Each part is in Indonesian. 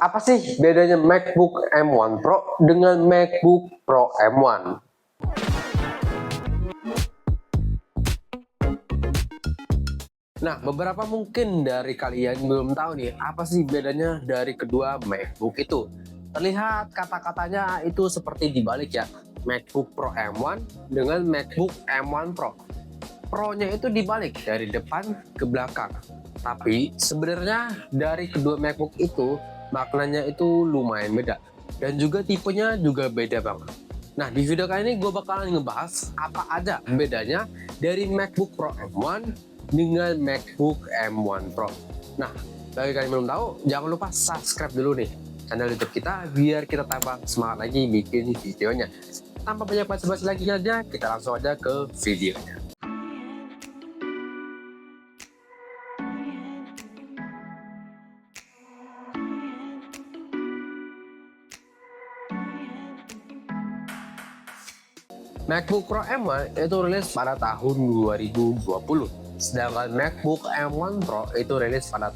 Apa sih bedanya MacBook M1 Pro dengan MacBook Pro M1? Nah, beberapa mungkin dari kalian belum tahu nih, apa sih bedanya dari kedua MacBook itu. Terlihat kata-katanya itu seperti dibalik ya, MacBook Pro M1 dengan MacBook M1 Pro. Pro-nya itu dibalik dari depan ke belakang. Tapi sebenarnya dari kedua MacBook itu maknanya itu lumayan beda. Dan juga tipenya juga beda banget. Nah, di video kali ini gue bakalan ngebahas apa aja bedanya dari MacBook Pro M1 dengan MacBook M1 Pro. Nah, bagi kalian yang belum tahu, jangan lupa subscribe dulu nih channel YouTube kita biar kita tambah semangat lagi bikin videonya. Tanpa banyak basa-basi lagi aja, kita langsung aja ke videonya. MacBook Pro M1 itu rilis pada tahun 2020, sedangkan MacBook M1 Pro itu rilis pada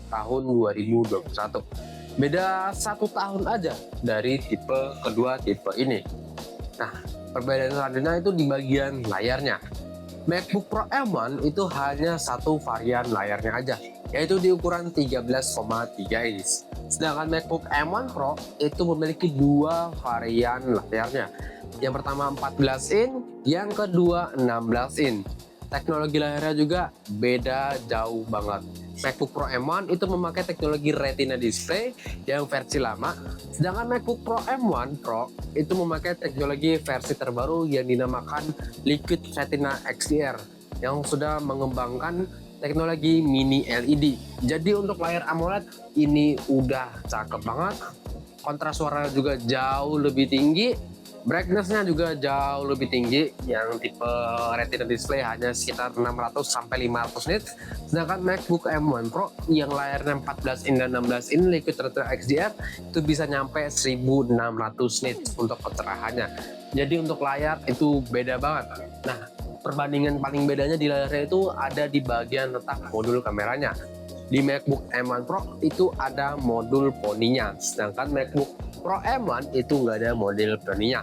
tahun 2021. Beda 1 tahun aja dari kedua tipe ini. Nah, perbedaan selanjutnya itu di bagian layarnya. MacBook Pro M1 itu hanya satu varian layarnya aja, yaitu di ukuran 13,3 inch. Sedangkan MacBook M1 Pro itu memiliki dua varian layarnya. Yang pertama 14 in, yang kedua 16 in. Teknologi layarnya juga beda jauh banget. MacBook Pro M1 itu memakai teknologi Retina display yang versi lama, sedangkan MacBook Pro M1 Pro itu memakai teknologi versi terbaru yang dinamakan Liquid Retina XDR yang sudah mengembangkan teknologi mini LED. Jadi untuk layar AMOLED ini udah cakep banget. Kontras suara juga jauh lebih tinggi. Brightness-nya juga jauh lebih tinggi, yang tipe Retina display hanya sekitar 600 sampai 500 nits, sedangkan MacBook M1 Pro yang layarnya 14 in dan 16 in Liquid Retina XDR itu bisa nyampe 1600 nits untuk kecerahannya. Jadi untuk layar itu beda banget. Nah, perbandingan paling bedanya di layarnya itu ada di bagian letak modul kameranya. Di MacBook M1 Pro itu ada modul poninya, sedangkan MacBook Pro M1 itu nggak ada model poninya.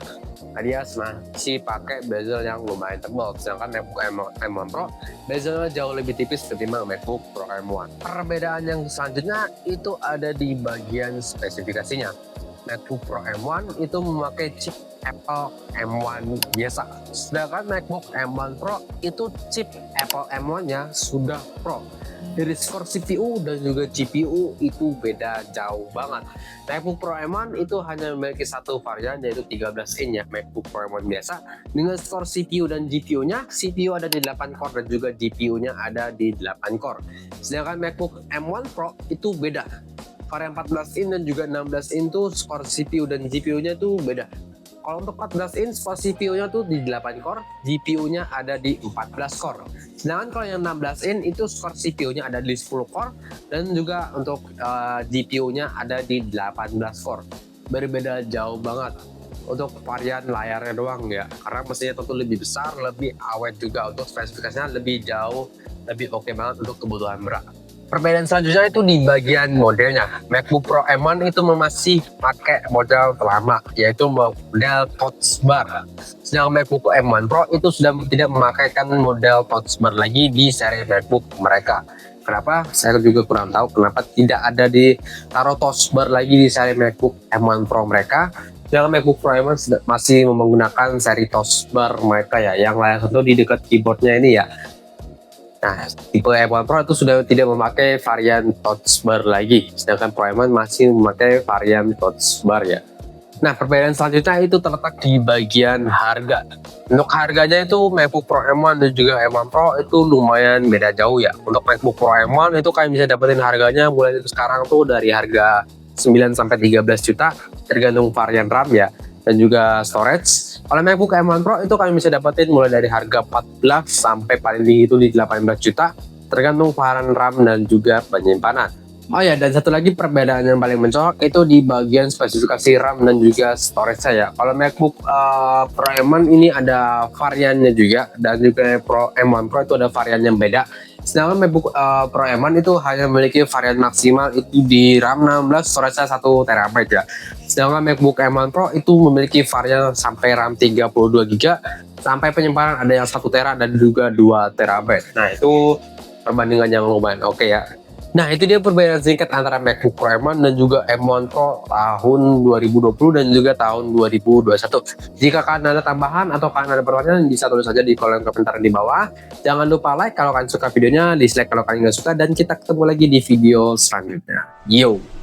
Alias masih pakai bezel yang lumayan tebal, sedangkan MacBook M1 Pro bezelnya jauh lebih tipis ketimbang MacBook Pro M1. Perbedaan yang selanjutnya itu ada di bagian spesifikasinya. MacBook Pro M1 itu memakai chip Apple M1 biasa, sedangkan MacBook M1 Pro itu chip Apple M1-nya sudah Pro. Dari skor CPU dan juga GPU itu beda jauh banget. MacBook Pro M1 itu hanya memiliki satu varian, yaitu 13 in ya, MacBook Pro M1 biasa. Dengan skor CPU dan GPU-nya, CPU ada di 8 core dan juga GPU-nya ada di 8 core. Sedangkan MacBook M1 Pro itu beda. Varian 14 in dan juga 16 in tuh skor CPU dan GPU-nya tuh beda. Kalau untuk 14 in, skor CPU-nya tuh di 8 core, GPU-nya ada di 14 core. Sedangkan kalau yang 16 in itu skor CPU-nya ada di 10 core dan juga untuk GPU-nya ada di 18 core. Berbeda jauh banget. Untuk varian layarnya doang ya, karena mesinnya tentu lebih besar, lebih awet juga. Untuk spesifikasinya lebih jauh, lebih oke banget untuk kebutuhan berat. Perbedaan selanjutnya itu di bagian modelnya. MacBook Pro M1 itu masih pakai model lama, yaitu model touch bar. Sedangkan MacBook M1 Pro itu sudah tidak memakaikan model touch bar lagi di seri MacBook mereka. Kenapa? Saya juga kurang tahu kenapa tidak ada di taruh touch bar lagi di seri MacBook M1 Pro mereka. Yang MacBook Pro M1 masih menggunakan seri touch bar mereka ya, yang layar satu di dekat keyboardnya ini ya. Nah, tipe M1 Pro itu sudah tidak memakai varian touch bar lagi, sedangkan Pro M1 masih memakai varian touch bar ya. Nah, perbedaan selanjutnya itu terletak di bagian harga. Untuk harganya itu MacBook Pro M1 dan juga M1 Pro itu lumayan beda jauh ya. Untuk MacBook Pro M1 itu kalian bisa dapetin harganya mulai dari sekarang tuh dari harga 9 sampai 13 juta tergantung varian RAM ya dan juga storage. Kalau MacBook M1 Pro itu kalian bisa dapetin mulai dari harga 14 sampai paling tinggi itu di 18 juta tergantung varian RAM dan juga penyimpanan. Oh ya, dan satu lagi perbedaan yang paling mencolok itu di bagian spesifikasi RAM dan juga storage saya. Kalau MacBook Pro M1 ini ada variannya juga, dan juga Pro M1 Pro itu ada varian yang beda, Sedangkan MacBook Pro M1 itu hanya memiliki varian maksimal itu di RAM 16, storage-nya 1 TB ya. Sedangkan MacBook M1 Pro itu memiliki varian sampai RAM 32 GB sampai penyimpanan ada yang 1 TB dan juga 2 TB. Nah, itu perbandingan yang lumayan oke ya. Nah, itu dia perbedaan singkat antara MacBook Pro M1 dan juga M1 Pro tahun 2020 dan juga tahun 2021. Jika kalian ada tambahan atau kalian ada pertanyaan, bisa tulis saja di kolom komentar di bawah. Jangan lupa like kalau kalian suka videonya, dislike kalau kalian nggak suka, dan kita ketemu lagi di video selanjutnya. Yo!